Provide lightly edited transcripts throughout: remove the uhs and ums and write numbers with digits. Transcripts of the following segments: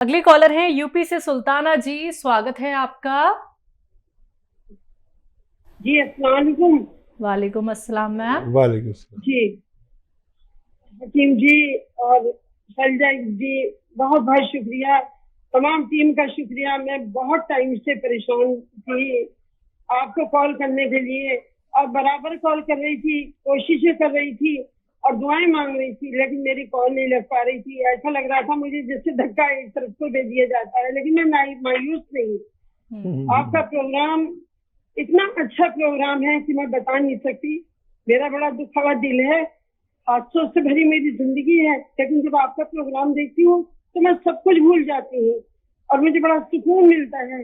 अगली कॉलर हैं यूपी से सुल्ताना जी, स्वागत है आपका। जी अस्सलाम वालेकुम। वालेकुम अस्सलाम मैम। वालेकुम सलाम। जी हकीम जी और शैलजा जी, बहुत बहुत शुक्रिया, तमाम टीम का शुक्रिया। मैं बहुत टाइम से परेशान थी आपको कॉल करने के लिए, और बराबर कॉल कर रही थी, कोशिशें कर रही थी और दुआएं मांग रही थी, लेकिन मेरी कॉल नहीं लग पा रही थी। ऐसा लग रहा था मुझे जैसे धक्का एक तरफ को दे दिया जाता है, लेकिन मैं मायूस नहीं। आपका प्रोग्राम इतना अच्छा प्रोग्राम है कि मैं बता नहीं सकती। मेरा बड़ा दुखा हुआ दिल है, हादसों से भरी मेरी जिंदगी है, लेकिन जब आपका प्रोग्राम देखती हूँ तो मैं सब कुछ भूल जाती हूँ और मुझे बड़ा सुकून मिलता है।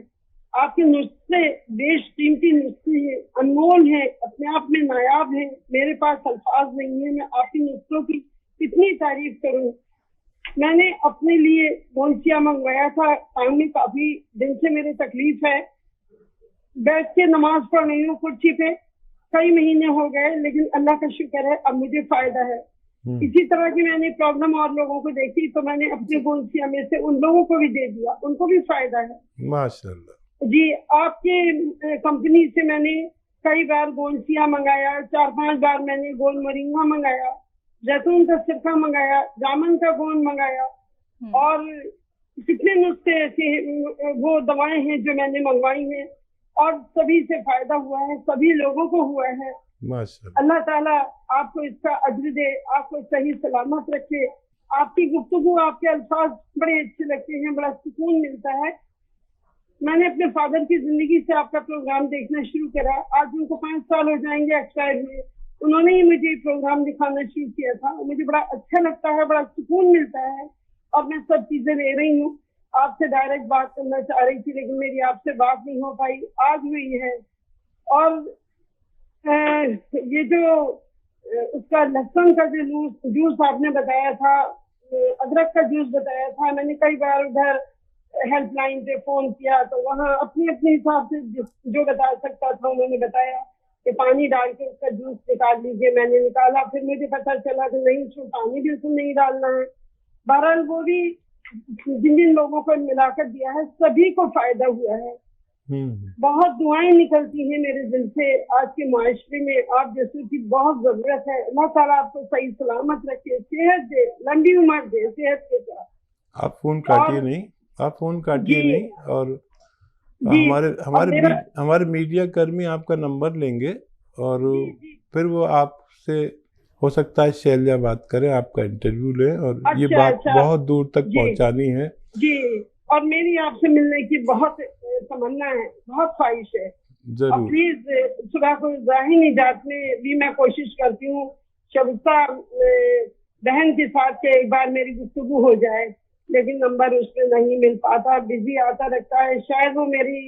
आपके नुस्खे बेशकीमती नुस्खे हैं, अनमोल है, अपने आप में नायाब है। मेरे पास अल्फाज नहीं है, मैं आपके नुस्खों की कितनी तारीफ करूँ। मैंने अपने लिए गोंसिया मंगवाया था, सामने काफी दिन से मेरे तकलीफ है, बैठ के नमाज पढ़ रही हूँ कुर्सी पे, कई महीने हो गए, लेकिन अल्लाह का शुक्र है अब मुझे फायदा है। इसी तरह की मैंने प्रॉब्लम और लोगों को देखी तो मैंने अपने गोंसिया में से उन लोगों को भी दे दिया, उनको भी फायदा है माशाल्लाह जी। आपके कंपनी से मैंने कई बार गोंसिया मंगाया, 4-5 बार मैंने गोल मोरिंगा मंगाया, जैतून का सिरका मंगाया, जामुन का गोंद मंगाया, और कितने नुस्खे ऐसे वो दवाएं हैं जो मैंने मंगवाई हैं और सभी से फायदा हुआ है, सभी लोगों को हुआ है। माशाल्लाह। अल्लाह ताला आपको इसका अज्र दे, आपको सही सलामत रखे। आपकी गुफ्तगू, आपके अल्फाज बड़े अच्छे लगते हैं, बड़ा सुकून मिलता है। मैंने अपने फादर की जिंदगी से आपका प्रोग्राम देखना शुरू करा, आज उनको 5 साल हो जाएंगे एक्सपायर हुए। उन्होंने ही मुझे प्रोग्राम दिखाना शुरू किया था, मुझे बड़ा अच्छा लगता है, बड़ा सुकून मिलता है और मैं सब चीजें ले रही हूँ। आपसे डायरेक्ट बात करना चाह रही थी, लेकिन मेरी आपसे बात नहीं हो पाई, आज हुई है। और ये जो उसका लहसुन का जो जूस आपने बताया था, अदरक का जूस बताया था, मैंने कई बार उधर हेल्पलाइन पे फोन किया तो वहाँ अपने अपने हिसाब से जो बता सकता था उन्होंने बताया कि पानी डाल के उसका जूस निकाल लीजिए। मैंने निकाला, फिर मुझे पता चला कि नहीं, उसमें पानी बिल्कुल नहीं डालना है। बहरहाल वो भी जिन जिन लोगों को मिलाकर दिया है सभी को फायदा हुआ है। बहुत दुआएं निकलती हैं मेरे दिल से आज के माशरे में, आप जैसे की बहुत जरूरत है। अल्लाह ताला आपको सही सलामत रखे, सेहत दे, लंबी उम्र दे, सेहत के साथ। आप फोन काटिए नहीं, आप फोन काटिए नहीं। और हमारे मीडिया कर्मी आपका नंबर लेंगे और फिर वो आपसे हो सकता है शैलजा बात करें, आपका इंटरव्यू लें और ये बात बहुत दूर तक पहुंचानी है जी। और मेरी आपसे मिलने की बहुत तमन्ना है, बहुत ख्वाहिश है। जरूर। प्लीज सुबह को जाहिर निजात में भी मैं कोशिश करती हूँ शगुफ्ता बहन के साथ के एक बार मेरी गुफ्तगू हो जाए, लेकिन नंबर उसमें नहीं मिल पाता, बिजी आता रहता है। शायद वो मेरी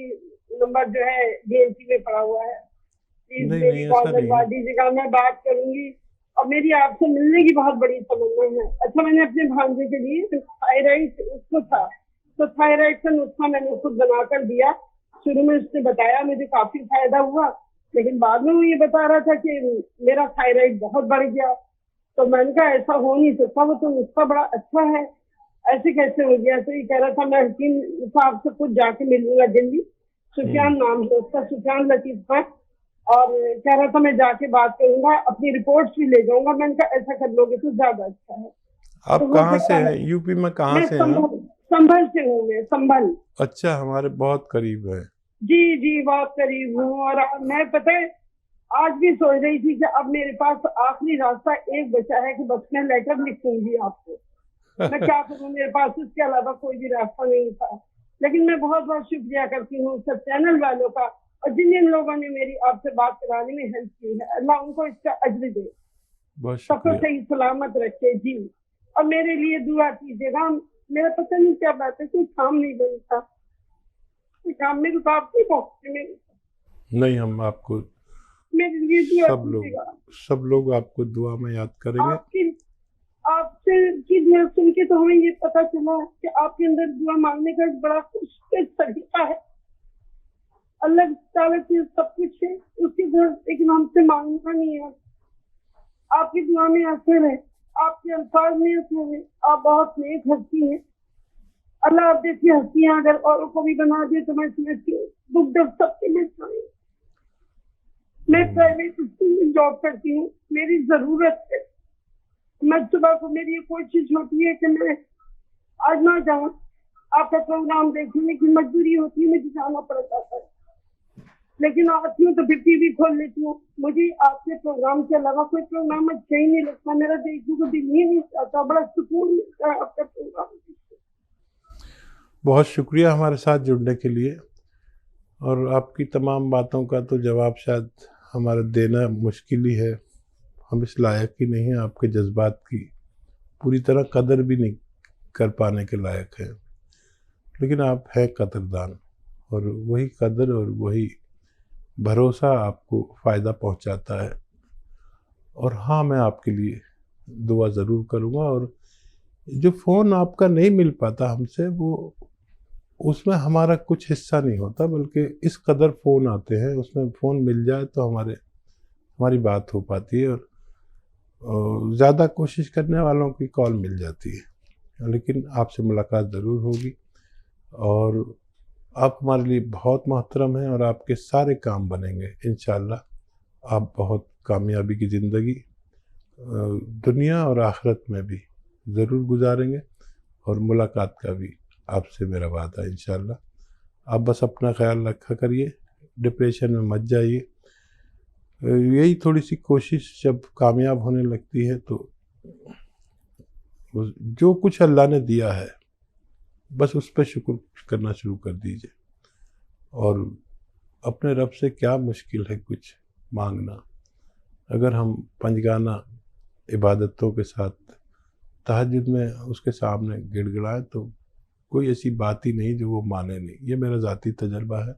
नंबर जो है DNC में पड़ा हुआ है। प्लीज मेरी कॉल लगवा दीजिएगा, मैं बात करूंगी। और मेरी आपसे मिलने की बहुत बड़ी तमन्ना है। अच्छा, मैंने अपने भांजे के लिए थायराइड उसको था, तो थायराइड का नुस्खा मैंने खुद बनाकर दिया। शुरू में उसने बताया, मुझे काफी फायदा हुआ, लेकिन बाद में वो ये बता रहा था कि मेरा थायराइड बहुत बढ़ गया। तो मैंने कहा ऐसा हो नहीं सकता, वो तो नुस्खा बड़ा अच्छा है, ऐसे कैसे हो गया? तो ये कह रहा था मैं हकीम साहब से खुद जाके मिलूंगा दिल्ली, सुफियान नाम है उसका, सुफियान लतीफ खान, और कह रहा था मैं जाके बात करूंगा, अपनी रिपोर्ट्स भी ले जाऊंगा। मैंने कहा ऐसा कर लोगे तो ज्यादा अच्छा है। आप तो कहाँ से हैं? यूपी में कहाँ से हैं? संभल से हूँ मैं, संभल। अच्छा, हमारे बहुत करीब है। जी जी, बहुत करीब हूँ। और मैं पता है आज भी सोच रही थी कि अब मेरे पास आखिरी रास्ता एक बचा है कि बस मैं लेटर लिखूंगी आपको। मैं क्या करूँ, मेरे पास इसके अलावा कोई भी रास्ता नहीं था। लेकिन मैं बहुत बहुत शुक्रिया करती हूँ सब चैनल वालों का, और जिन जिन लोगों ने मेरी आपसे बात कराने में हेल्प की है, अल्लाह उनको इसका अज्र दे, सबको सही सलामत रखे जी। और मेरे लिए दुआ कीजिएगा। मेरा पता नहीं क्या बात है, कोई काम नहीं बनता, काम में रुकावट नहीं पहुंचती। नहीं, हम आपको मेरे लिए दुआ सब लोग आपको दुआ में याद करेंगे। आपसे की दुआ सुन के तो हमें ये पता चला कि आपके अंदर दुआ मांगने का एक बड़ा खुश तरीका है। अल्लाह ताला की सब कुछ है, उसके घर लेकिन हमसे मांगना नहीं है। आपकी दुआ में असर है, आपके अल्फाज में असर है, आप बहुत नेक हस्ती हैं। अल्लाह आप जैसी हस्तियां अगर औरों को भी बना दे तो मैं समझती हूँ दुख दर्द सबके मिल जाए। मैं प्राइवेट स्कूल में जॉब करती हूँ, मेरी जरूरत है, मैं सुबह को मेरी ये कोशिश होती है कि मैं आज ना जाऊँ आपका प्रोग्राम देखने की मजबूरी होती है, मुझे जाना पड़ जाता है, लेकिन आती हूँ तो फिर टीवी खोल लेती हूँ। मुझे आपके प्रोग्राम के अलावा कोई प्रोग्राम अच्छा ही नहीं लगता, मेरा देखने को दिल ही नहीं चाहता, बड़ा सुकून मिलता है आपका प्रोग्राम। बहुत शुक्रिया हमारे साथ जुड़ने के लिए, और आपकी तमाम बातों का तो जवाब शायद हमारा देना मुश्किल ही है, हम इस लायक ही नहीं हैं, आपके जज्बात की पूरी तरह कदर भी नहीं कर पाने के लायक हैं, लेकिन आप हैं कदरदान, और वही कदर और वही भरोसा आपको फ़ायदा पहुंचाता है। और हाँ, मैं आपके लिए दुआ ज़रूर करूँगा, और जो फ़ोन आपका नहीं मिल पाता हमसे, वो उसमें हमारा कुछ हिस्सा नहीं होता, बल्कि इस कदर फ़ोन आते हैं, उसमें फ़ोन मिल जाए तो हमारी बात हो पाती है, और ज़्यादा कोशिश करने वालों की कॉल मिल जाती है। लेकिन आपसे मुलाकात ज़रूर होगी, और आप हमारे लिए बहुत मोहतरम हैं, और आपके सारे काम बनेंगे इंशाअल्लाह। आप बहुत कामयाबी की ज़िंदगी दुनिया और आखिरत में भी ज़रूर गुजारेंगे, और मुलाकात का भी आपसे मेरा वादा है इंशाअल्लाह। आप बस अपना ख्याल रखा करिए, डिप्रेशन में मत जाइए, यही थोड़ी सी कोशिश जब कामयाब होने लगती है तो जो कुछ अल्लाह ने दिया है बस उस पर शुक्र करना शुरू कर दीजिए, और अपने रब से क्या मुश्किल है कुछ मांगना। अगर हम पंजगाना इबादतों के साथ तहज्जुद में उसके सामने गिड़गिड़ाएं तो कोई ऐसी बात ही नहीं जो वो माने नहीं। ये मेरा ज़ाती तजर्बा है।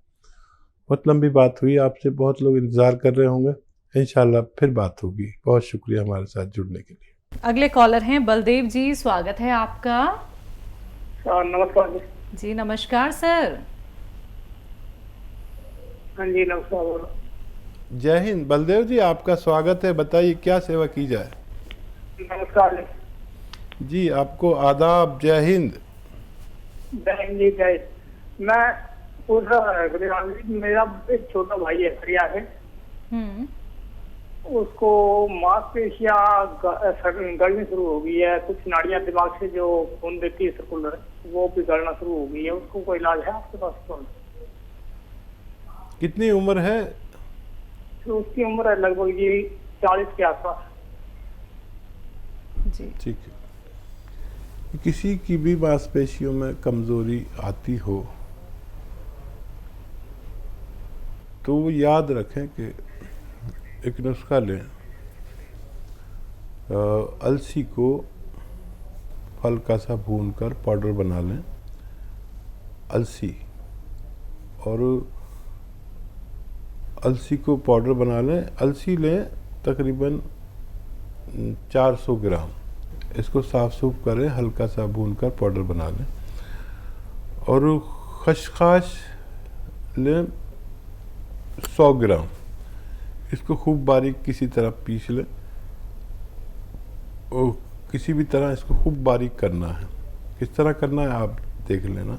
बहुत लंबी बात हुई आपसे, बहुत लोग इंतज़ार कर रहे होंगे, इंशाल्लाह फिर बात होगी। बहुत शुक्रिया हमारे साथ जुड़ने के लिए। अगले कॉलर हैं बलदेव जी, स्वागत है आपका। नमस्कार जी नमस्कार सर। हाँ जी नमस्कार। जय हिंद बलदेव जी, आपका स्वागत है, बताइए क्या सेवा की जाए। नमस्कार जी, आपको आदाब, जय हिंद। जय हिंद जी, जय। मैं पूछ रहा है, मेरा एक छोटा भाई है हरिया है, उसको मांसपेशियां गलनी शुरू हो गई है, कुछ नाड़ियां दिमाग से जो खून देती है सर्कुलर वो भी गलना शुरू हो गई है, उसको कोई इलाज है आपके पास? कौन? कितनी उम्र है? तो उसकी उम्र है लगभग जी 40 के आसपास। जी ठीक है। किसी की भी मांसपेशियों में कमजोरी आती हो तो वो याद रखें कि एक नुस्खा लें, अलसी को हल्का सा भूनकर पाउडर बना लें, अलसी, और अलसी को पाउडर बना लें। अलसी लें तकरीबन 400 ग्राम, इसको साफ सूफ करें, हल्का सा भूनकर पाउडर बना लें। और खसखस लें 100 ग्राम, इसको खूब बारीक किसी तरह पीस लें, और किसी भी तरह इसको खूब बारीक करना है। किस तरह करना है आप देख लेना,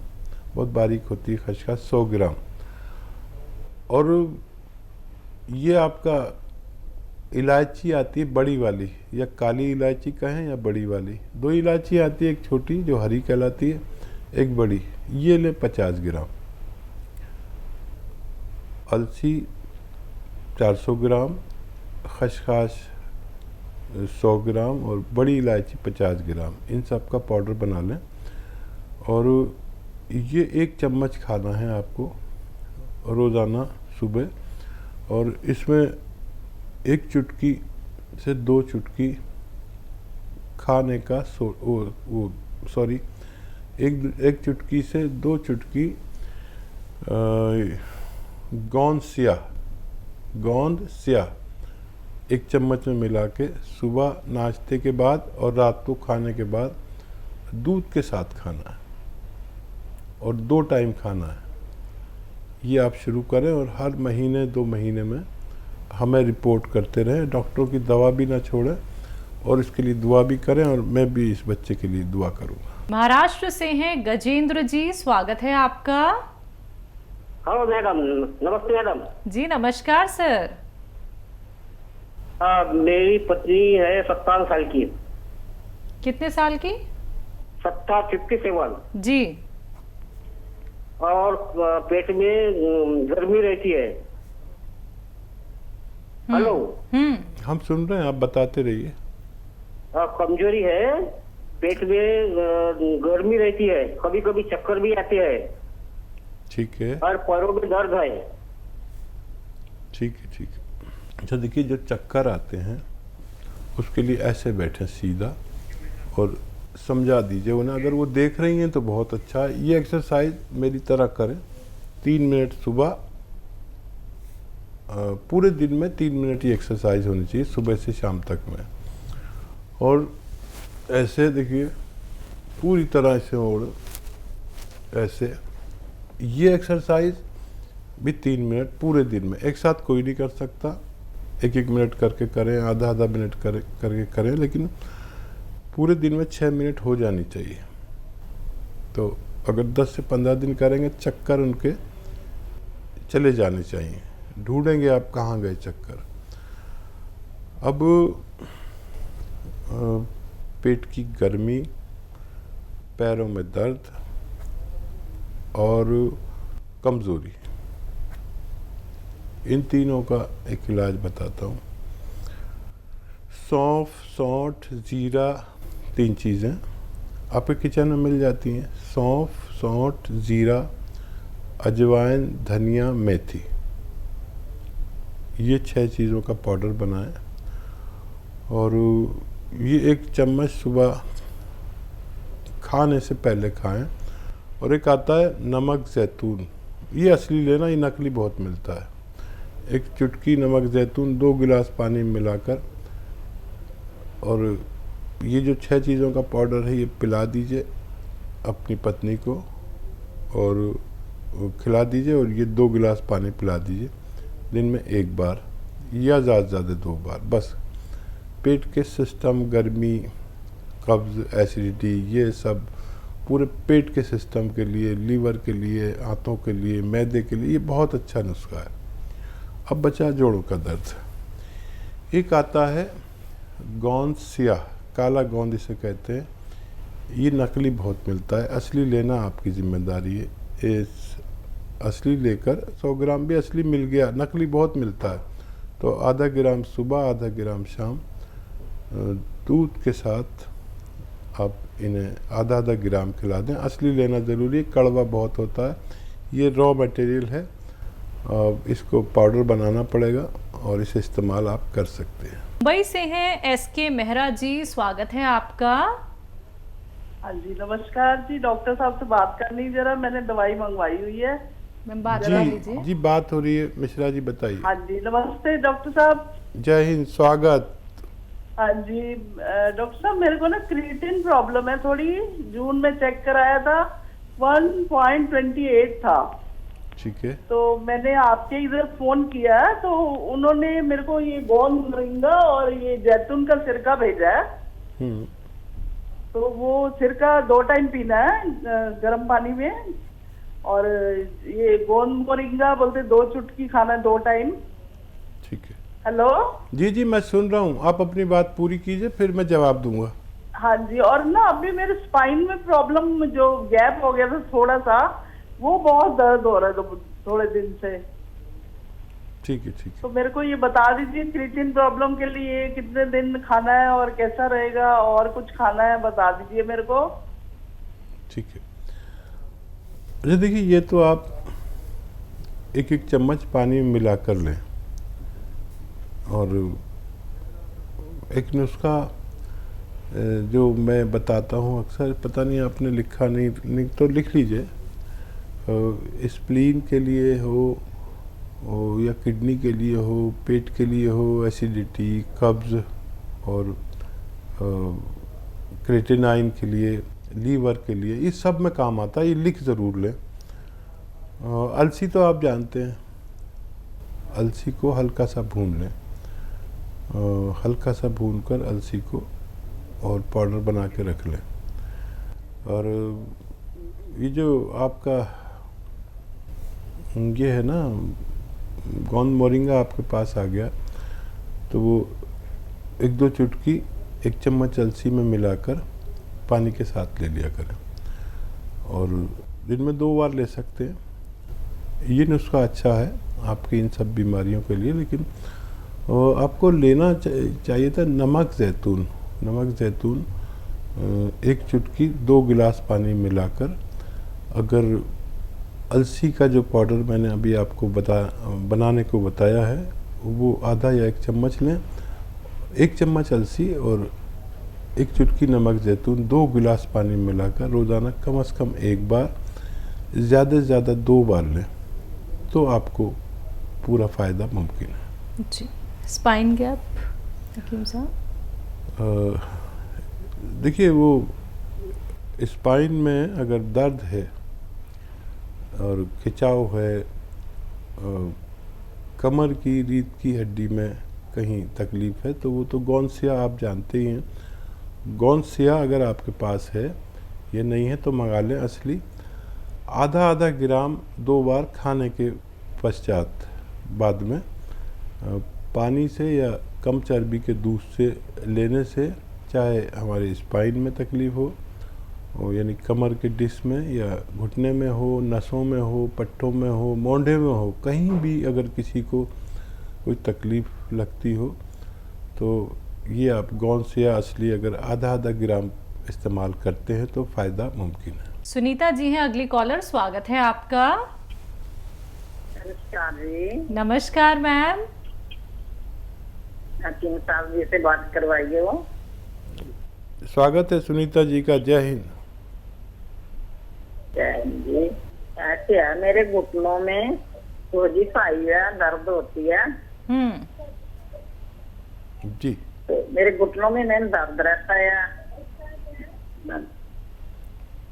बहुत बारीक होती है खसखस। 100 ग्राम। और ये आपका इलायची आती है बड़ी वाली, या काली इलायची कहें या बड़ी वाली, 2 इलायची आती है, एक छोटी जो हरी कहलाती है, एक बड़ी, ये ले 50 ग्राम। अलसी 400 ग्राम, खसखस 100 ग्राम और बड़ी इलायची 50 ग्राम, इन सब का पाउडर बना लें। और ये 1 चम्मच खाना है आपको रोज़ाना सुबह, और इसमें 1 चुटकी से 2 चुटकी खाने का एक चुटकी से 2 चुटकी गोंद स्याह 1 चम्मच में मिला के सुबह नाश्ते के बाद और रात को खाने के बाद दूध के साथ खाना है, और 2 टाइम खाना है। ये आप शुरू करें, और हर महीने 2 महीने में हमें रिपोर्ट करते रहें, डॉक्टरों की दवा भी ना छोड़ें, और इसके लिए दुआ भी करें, और मैं भी इस बच्चे के लिए दुआ करूँगा। महाराष्ट्र से हैं गजेंद्र जी, स्वागत है आपका। हेलो मैडम, नमस्ते मैडम। जी नमस्कार सर। मेरी पत्नी है 57 साल की। कितने साल की? 57 जी। और पेट में गर्मी रहती है। हेलो। हम सुन रहे हैं, आप बताते रहिए। कमजोरी है, पेट में गर्मी रहती है, कभी कभी चक्कर भी आते हैं। ठीक है, और पैरों में दर्द है। ठीक है, ठीक है। अच्छा देखिए, जो चक्कर आते हैं उसके लिए ऐसे बैठे सीधा और समझा दीजिए उन्हें। अगर वो देख रही हैं तो बहुत अच्छा है। ये एक्सरसाइज मेरी तरह करें। 3 मिनट सुबह, पूरे दिन में 3 मिनट ये एक्सरसाइज होनी चाहिए, सुबह से शाम तक में। और ऐसे देखिए, पूरी तरह से ओढ़, ऐसे ये एक्सरसाइज भी 3 मिनट पूरे दिन में। एक साथ कोई नहीं कर सकता, 1-1 मिनट करके करें, आधा मिनट करके करें, लेकिन पूरे दिन में 6 मिनट हो जानी चाहिए। तो अगर 10 से 15 दिन करेंगे, चक्कर उनके चले जाने चाहिए। ढूंढेंगे आप कहाँ गए चक्कर। अब पेट की गर्मी, पैरों में दर्द और कमज़ोरी, इन तीनों का एक इलाज बताता हूँ। सौंफ, सौंठ, जीरा, 3 चीज़ें आपके किचन में मिल जाती हैं। सौंफ, सौंठ, जीरा, अजवाइन, धनिया, मेथी, ये 6 चीज़ों का पाउडर बनाएं और ये 1 चम्मच सुबह खाने से पहले खाएं। और एक आता है नमक ज़ैतून, ये असली लेना, ये नकली बहुत मिलता है। 1 चुटकी नमक ज़ैतून 2 गिलास पानी में मिलाकर, और ये जो 6 चीज़ों का पाउडर है ये पिला दीजिए अपनी पत्नी को और खिला दीजिए। और ये 2 गिलास पानी पिला दीजिए दिन में 1 बार या ज़्यादा से ज़्यादा 2 बार। बस पेट के सिस्टम, गर्मी, कब्ज़, एसिडिटी, ये सब पूरे पेट के सिस्टम के लिए, लीवर के लिए, आंतों के लिए, मैदे के लिए ये बहुत अच्छा नुस्खा है। अब बचा जोड़ों का दर्द। एक आता है गोंद सियाह, काला गोंद इसे कहते हैं। ये नकली बहुत मिलता है, असली लेना आपकी जिम्मेदारी है। इस असली लेकर 100 ग्राम भी असली मिल गया, नकली बहुत मिलता है, तो आधा ग्राम सुबह, आधा ग्राम शाम दूध के साथ आप इन्हें आधा ग्राम खिला दें। असली लेना ज़रूरी है, कड़वा बहुत होता है। ये रॉ मटेरियल है, इसको पाउडर बनाना पड़ेगा और इसे इस्तेमाल आप कर सकते हैं। मुंबई से हैं SK मेहरा जी, स्वागत है आपका। हाँ जी नमस्कार जी, डॉक्टर साहब से बात करनी जरा, मैंने दवाई मंगवाई हुई है। मैम बात कर लीजिए। जी बात हो रही है, मिश्रा जी बताइए। हाँ जी नमस्ते डॉक्टर साहब। जय हिंद, स्वागत। हाँ जी डॉक्टर साहब, मेरे को ना क्रिएटिन प्रॉब्लम है थोड़ी। जून में चेक कराया था, 1.28 था। ठीक है। तो मैंने आपके इधर फोन किया है, तो उन्होंने मेरे को ये गोंद मोरिंगा और ये जैतून का सिरका भेजा है। तो वो सिरका 2 टाइम पीना है गर्म पानी में, और ये गोंद मोरिंगा बोलते 2 चुटकी खाना है 2 टाइम। ठीक है। हेलो जी मैं सुन रहा हूँ, आप अपनी बात पूरी कीजिए, फिर मैं जवाब दूंगा। हाँ जी, और ना अभी मेरे स्पाइन में प्रॉब्लम, जो गैप हो गया था थोड़ा सा, वो बहुत दर्द हो रहा है थोड़े दिन से। ठीक है, ठीक है। तो मेरे को ये बता दीजिए, क्रिएटिन प्रॉब्लम के लिए कितने दिन खाना है और कैसा रहेगा, और कुछ खाना है बता दीजिए मेरे को। ठीक है। अच्छा देखिए, ये तो आप 1-1 चम्मच पानी में मिला कर लें, और एक नुस्खा जो मैं बताता हूँ अक्सर, पता नहीं आपने लिखा नहीं तो लिख लीजिए। स्प्लीन के लिए हो या किडनी के लिए हो, पेट के लिए हो, एसिडिटी, कब्ज़ और क्रेटिनाइन के लिए, लीवर के लिए, ये सब में काम आता है। ये लिख ज़रूर लें। अलसी तो आप जानते हैं, अलसी को हल्का सा भून लें, हल्का सा भूनकर अलसी को और पाउडर बना के रख लें। और ये जो आपका ये है ना गोंद मोरिंगा आपके पास आ गया, तो वो 1-2 चुटकी 1 चम्मच अलसी में मिलाकर पानी के साथ ले लिया करें, और दिन में 2 बार ले सकते हैं। ये नुस्खा अच्छा है आपकी इन सब बीमारियों के लिए। लेकिन आपको लेना चाहिए था नमक ज़ैतून। नमक ज़ैतून 1 चुटकी 2 गिलास पानी मिलाकर, अगर अलसी का जो पाउडर मैंने अभी आपको बनाने को बताया है वो आधा या 1 चम्मच लें। 1 चम्मच अलसी और 1 चुटकी नमक ज़ैतून 2 गिलास पानी मिलाकर रोज़ाना कम से कम 1 बार, ज़्यादा से ज़्यादा 2 बार लें, तो आपको पूरा फ़ायदा मुमकिन है। जी, स्पाइन गैप हकीम साहब? देखिए, वो स्पाइन में अगर दर्द है और खिंचाव है, कमर की रीढ़ की हड्डी में कहीं तकलीफ़ है, तो वो तो गौनसिया आप जानते ही हैं। गौनसिया अगर आपके पास है, ये नहीं है तो मंगा लें असली। आधा ग्राम 2 बार खाने के पश्चात बाद में पानी से या कम चर्बी के दूध से लेने से, चाहे हमारे स्पाइन में तकलीफ़ हो यानी कमर के डिस्क में या घुटने में हो, नसों में हो, पट्टों में हो, मोंढे में हो, कहीं भी अगर किसी को कोई तकलीफ़ लगती हो, तो ये आप गौनसिया असली अगर आधा ग्राम इस्तेमाल करते हैं तो फ़ायदा मुमकिन है। सुनीता जी हैं अगली कॉलर, स्वागत है आपका। नमस्कार जी। नमस्कार मैम। हकीम साहब जी से बात करवाइए। वो स्वागत है सुनीता जी का। जय हिंद। जय हिंद जी। ऐसे है, मेरे घुटनों में सोजिश आई है, दर्द होती है जी। तो मेरे घुटनों में दर्द रहता है,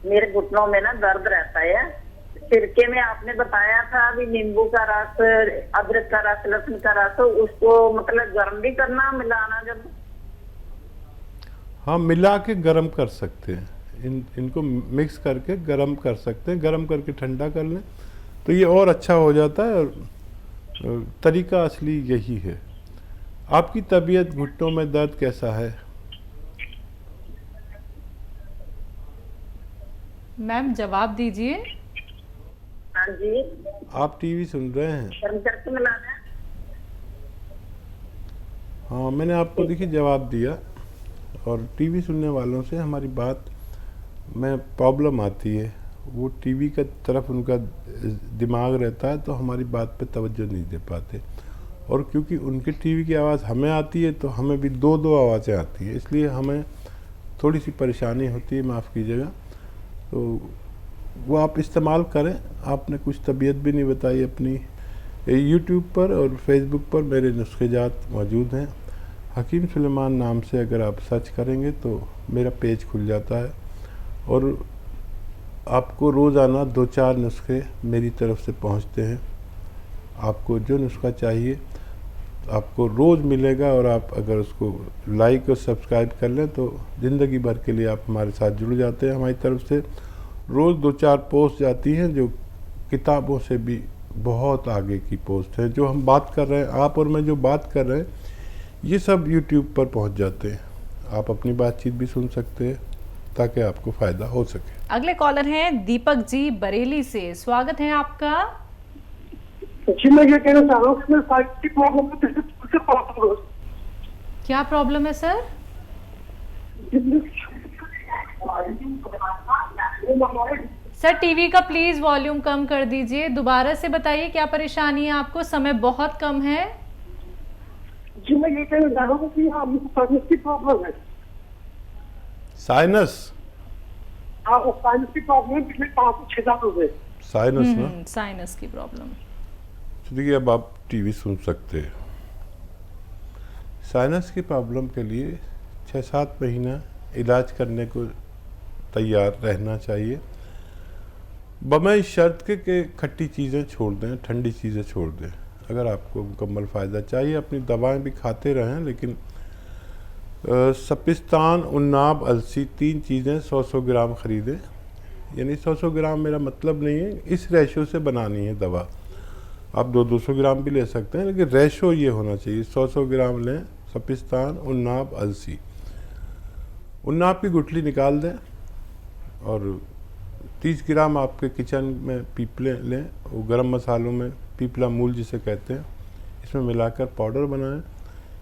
मेरे घुटनों में ना दर्द रहता है। सिरके में आपने बताया था अभी नींबू का रस, अदरक का रस, लहसुन का रस, उसको मतलब गर्म भी करना, मिलाना जब? हाँ, मिला के गर्म कर सकते हैं। इनको मिक्स करके गर्म कर सकते हैं। गर्म करके ठंडा कर लें तो ये और अच्छा हो जाता है। और तरीका असली यही है। आपकी तबीयत, घुटनों में दर्द कैसा है? मैम जवाब दीजिए। हाँ जी। आप टीवी सुन रहे हैं? गर्म करके मिलाना। हाँ, मैंने आपको देखिए जवाब दिया। और टीवी सुनने वालों से हमारी बात में प्रॉब्लम आती है, वो टीवी की तरफ उनका दिमाग रहता है तो हमारी बात पे तवज्जो नहीं दे पाते। और क्योंकि उनके टीवी की आवाज़ हमें आती है तो हमें भी 2 आवाज़ें आती हैं, इसलिए हमें थोड़ी सी परेशानी होती है, माफ़ कीजिएगा। तो वो आप इस्तेमाल करें। आपने कुछ तबीयत भी नहीं बताई अपनी। यूट्यूब पर और फेसबुक पर मेरे नुस्खेजात मौजूद हैं। हकीम सुलेमान नाम से अगर आप सर्च करेंगे तो मेरा पेज खुल जाता है, और आपको रोज़ाना 2-4 नुस्खे मेरी तरफ से पहुंचते हैं। आपको जो नुस्खा चाहिए आपको रोज़ मिलेगा, और आप अगर उसको लाइक और सब्सक्राइब कर लें तो ज़िंदगी भर के लिए आप हमारे साथ जुड़ जाते हैं। हमारी तरफ से रोज़ 2-4 पोस्ट जाती हैं जो किताबों से भी बहुत आगे की पोस्ट है। जो हम बात कर रहे हैं, आप और मैं जो बात कर रहे हैं, ये सब YouTube पर पहुंच जाते हैं। आप अपनी बातचीत भी सुन सकते हैं ताकि आपको फ़ायदा हो सके। अगले कॉलर हैं दीपक जी बरेली से, स्वागत है आपका। जी, मैं ये कहना चाह रहा हूँ कि साइट की प्रॉब्लम है। क्या प्रॉब्लम है सर? सर टीवी का प्लीज वॉल्यूम कम कर दीजिए। दोबारा से बताइए क्या परेशानी है आपको, समय बहुत कम है। जी, मैं ये कहना चाह रहा हूँ कि हाँ, मुझे साइनस की प्रॉब्लम है। साइनस? हाँ, वो साइनस की प्रॉब्लम है, पिछले 5 से 6 साल हो गए। साइनस ना? साइनस की प्रॉब्लम। देखिए, अब आप टीवी सुन सकते हैं। साइनस की प्रॉब्लम के लिए 6-7 महीना इलाज करने को तैयार रहना चाहिए, बगैर शर्त के खट्टी चीज़ें छोड़ दें, ठंडी चीज़ें छोड़ दें। अगर आपको मुकम्मल फ़ायदा चाहिए, अपनी दवाएं भी खाते रहें, लेकिन सपिस्तान, उन्नाब, अलसी 3 चीज़ें 100-100 ग्राम ख़रीदें। यानी 100-100 ग्राम मेरा मतलब नहीं है, इस रेशो से बनानी है दवा। आप 200-200 ग्राम भी ले सकते हैं, लेकिन रेशो ये होना चाहिए 100-100 ग्राम लें। सपिस्तान, उन्नाब, अलसी। उन्नाब की गुठली निकाल दें और 30 ग्राम आपके किचन में पीपले लें, वो गरम मसालों में पीपला मूल जिसे कहते हैं, इसमें मिलाकर पाउडर बनाएं।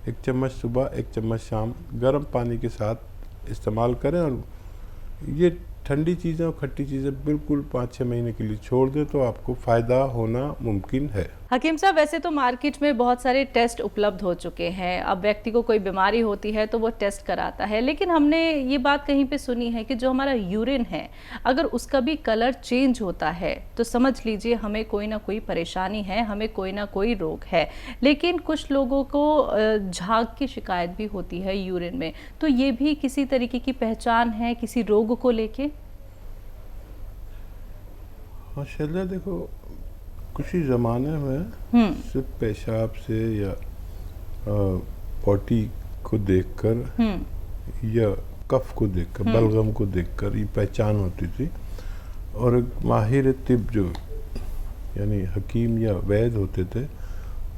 1 चम्मच सुबह, 1 चम्मच शाम गर्म पानी के साथ इस्तेमाल करें। और ये ठंडी चीज़ें और खट्टी चीज़ें बिल्कुल 5-6 महीने के लिए छोड़ दें तो आपको फ़ायदा होना मुमकिन है। हकीम साहब, वैसे तो मार्केट में बहुत सारे टेस्ट उपलब्ध हो चुके हैं। अब व्यक्ति को कोई बीमारी होती है तो वो टेस्ट कराता है, लेकिन हमने ये बात कहीं पे सुनी है कि जो हमारा यूरिन है, अगर उसका भी कलर चेंज होता है तो समझ लीजिए हमें कोई ना कोई परेशानी है, हमें कोई ना कोई रोग है। लेकिन कुछ लोगों को झाग की शिकायत भी होती है यूरिन में, तो ये भी किसी तरीके की पहचान है किसी रोग को लेके? हाँ शैला, देखो कुछ ही ज़माने में सिर्फ पेशाब से या पॉटी को देखकर या कफ को देखकर, बलगम को देखकर ये पहचान होती थी। और एक माहिर तिब जो यानी हकीम या वैद्य होते थे,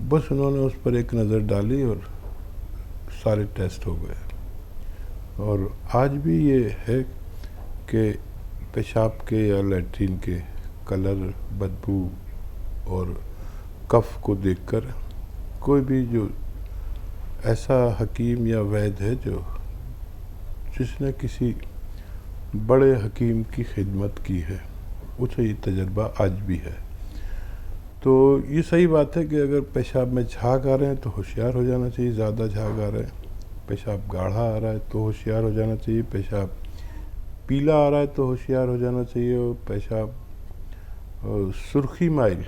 बस उन्होंने उस पर एक नज़र डाली और सारे टेस्ट हो गए। और आज भी ये है कि पेशाब के या लैट्रिन के कलर, बदबू और कफ को देखकर कोई भी जो ऐसा हकीम या वैद्य है जो जिसने किसी बड़े हकीम की खिदमत की है, उसे ये तजर्बा आज भी है। तो ये सही बात है कि अगर पेशाब में झाग आ रहे हैं तो होशियार हो जाना चाहिए, ज़्यादा झाग आ रहे हैं। पेशाब गाढ़ा आ रहा है तो होशियार हो जाना चाहिए। पेशाब पीला आ रहा है तो होशियार हो जाना चाहिए। और पेशाब सुर्खी माइल,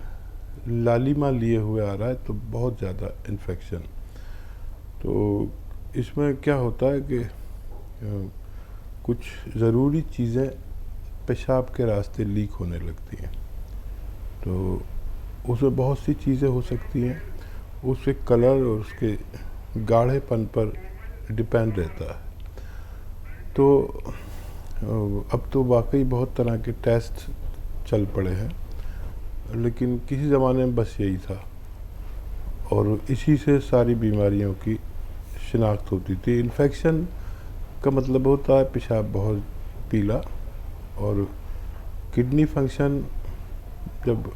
लालिमा लिए हुए आ रहा है तो बहुत ज़्यादा इन्फेक्शन। तो इसमें क्या होता है कि कुछ ज़रूरी चीज़ें पेशाब के रास्ते लीक होने लगती हैं, तो उसमें बहुत सी चीज़ें हो सकती हैं। उसके कलर और उसके गाढ़ेपन पर डिपेंड रहता है। तो अब तो वाकई बहुत तरह के टेस्ट चल पड़े हैं, लेकिन किसी ज़माने में बस यही था और इसी से सारी बीमारियों की शिनाख्त होती थी। इन्फेक्शन का मतलब होता है पेशाब बहुत पीला, और किडनी फंक्शन जब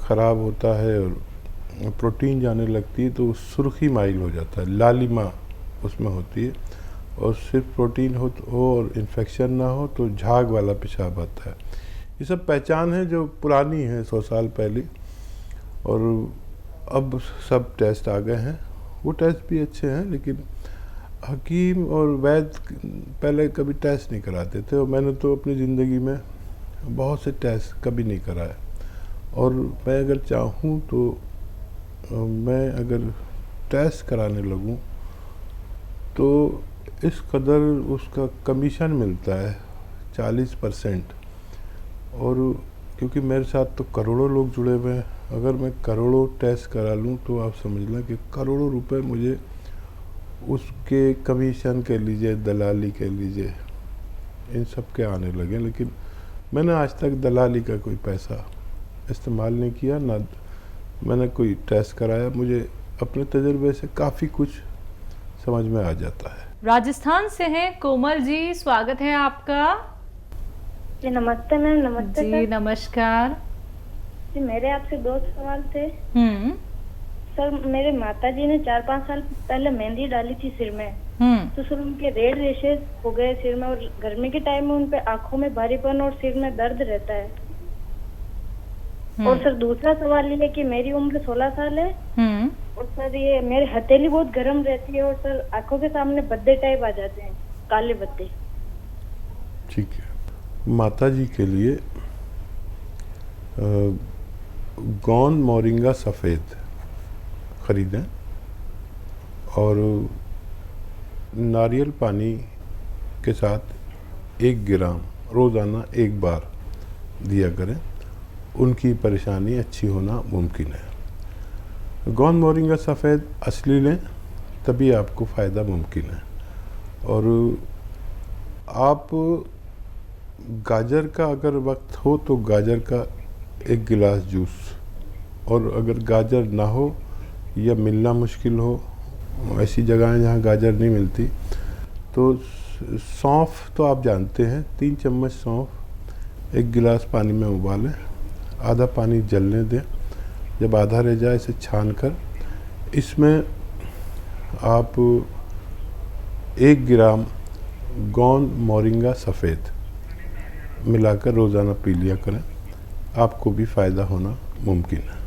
ख़राब होता है और प्रोटीन जाने लगती है तो सुर्खी माइल हो जाता है, लालिमा उसमें होती है। और सिर्फ प्रोटीन हो और इन्फेक्शन ना हो तो झाग वाला पेशाब आता है। ये सब पहचान है जो पुरानी है 100 साल पहले, और अब सब टेस्ट आ गए हैं। वो टेस्ट भी अच्छे हैं, लेकिन हकीम और वैद्य पहले कभी टेस्ट नहीं कराते थे, और मैंने तो अपनी ज़िंदगी में बहुत से टेस्ट कभी नहीं कराए। और मैं अगर चाहूँ तो मैं अगर टेस्ट कराने लगूँ तो इस कदर उसका कमीशन मिलता है 40%। और क्योंकि मेरे साथ तो करोड़ों लोग जुड़े हुए हैं, अगर मैं करोड़ों टेस्ट करा लूँ तो आप समझ लें कि करोड़ों रुपए मुझे उसके कमीशन के लीजिए, दलाली के लीजिए, इन सब के आने लगे। लेकिन मैंने आज तक दलाली का कोई पैसा इस्तेमाल नहीं किया, ना मैंने कोई टेस्ट कराया। मुझे अपने तजर्बे से काफ़ी कुछ समझ में आ जाता है। राजस्थान से हैं कोमल जी, स्वागत है आपका। जी नमस्ते मैम। नमस्ते जी सर। नमस्कार। जी मेरे आपसे 2 सवाल थे। सर मेरे माता जी ने 4-5 साल पहले मेहंदी डाली थी सिर में, तो सर उनके रेड रेशेस हो गए सिर में, और गर्मी के टाइम में उनपे आंखों में भारीपन और सिर में दर्द रहता है। और सर दूसरा सवाल ये है कि मेरी उम्र 16 साल है, और सर ये मेरी हथेली बहुत गर्म रहती है, और सर आंखों के सामने बद्दे टाइप आ जाते हैं, काले बद्दे। ठीक है, माता जी के लिए गौन मोरिंगा सफ़ेद ख़रीदें और नारियल पानी के साथ 1 ग्राम रोज़ाना 1 बार दिया करें। उनकी परेशानी अच्छी होना मुमकिन है। गौन मोरिंगा सफ़ेद असली लें, तभी आपको फ़ायदा मुमकिन है। और आप गाजर का अगर वक्त हो तो गाजर का 1 गिलास जूस, और अगर गाजर ना हो या मिलना मुश्किल हो, ऐसी जगहें जहाँ गाजर नहीं मिलती, तो सौंफ तो आप जानते हैं, 3 चम्मच सौंफ 1 गिलास पानी में उबालें, आधा पानी जलने दें, जब आधा रह जाए इसे छान कर इसमें आप 1 ग्राम गोंद मोरिंगा सफ़ेद मिलाकर रोज़ाना पी लिया करें, आपको भी फ़ायदा होना मुमकिन है।